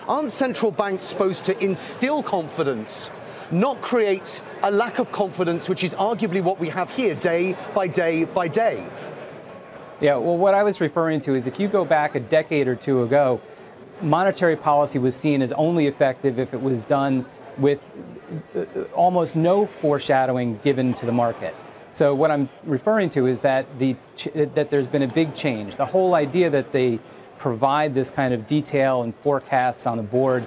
Aren't central banks supposed to instill confidence, not create a lack of confidence, which is arguably what we have here day by day by day? Yeah, well, what I was referring to is if you go back a decade or two ago, monetary policy was seen as only effective if it was done with almost no foreshadowing given to the market. So what I'm referring to is that that there's been a big change. The whole idea that they provide this kind of detail and forecasts on the board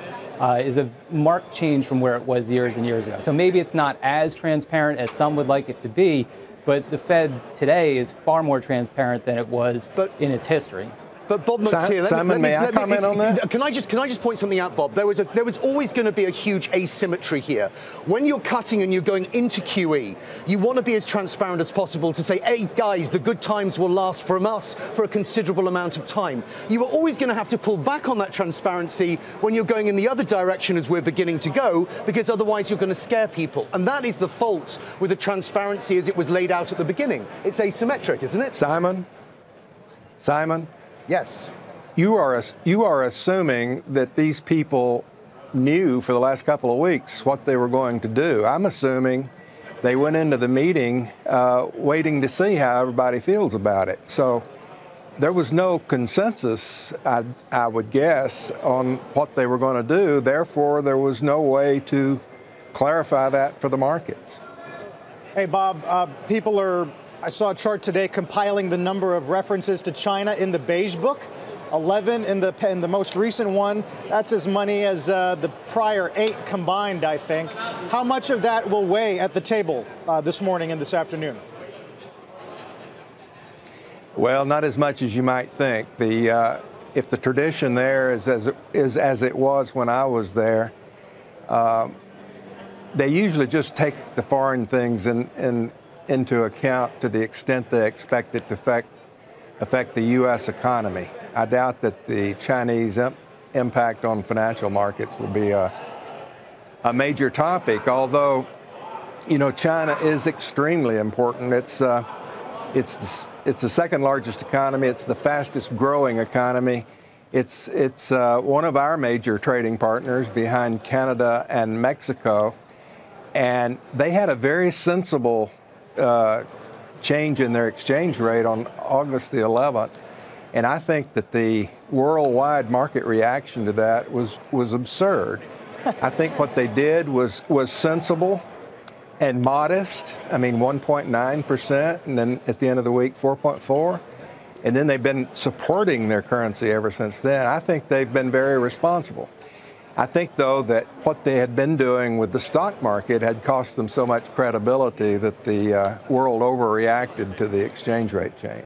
is a marked change from where it was years and years ago. So maybe it's not as transparent as some would like it to be, but the Fed today is far more transparent than it was in its history. But Bob Mcteer, Simon, may I comment on that? Can I just point something out, Bob? There was always going to be a huge asymmetry here. When you're cutting and you're going into QE, you want to be as transparent as possible to say, hey, guys, the good times will last from us for a considerable amount of time. You are always going to have to pull back on that transparency when you're going in the other direction as we're beginning to go, because otherwise you're going to scare people. And that is the fault with the transparency as it was laid out at the beginning. It's asymmetric, isn't it? Simon? Yes. You are assuming that these people knew for the last couple of weeks what they were going to do. I'm assuming they went into the meeting waiting to see how everybody feels about it. So there was no consensus, I would guess, on what they were going to do. Therefore, there was no way to clarify that for the markets. Hey, Bob, I saw a chart today compiling the number of references to China in the Beige Book, 11 in the most recent one. That's as many as the prior 8 combined, I think. How much of that will weigh at the table this morning and this afternoon? Well, not as much as you might think. If the tradition there is as it was when I was there, they usually just take the foreign things into account to the extent they expect it to affect the U.S. economy. I doubt that the Chinese impact on financial markets will be a major topic, although, you know, China is extremely important. It's the second largest economy. It's the fastest growing economy. It's one of our major trading partners behind Canada and Mexico, and they had a very sensible change in their exchange rate on August the 11th. And I think that the worldwide market reaction to that was absurd. I think what they did was sensible and modest. I mean, 1.9%, and then at the end of the week, 4.4%. And then they've been supporting their currency ever since then. I think they've been very responsible. I think, though, that what they had been doing with the stock market had cost them so much credibility that the world overreacted to the exchange rate change.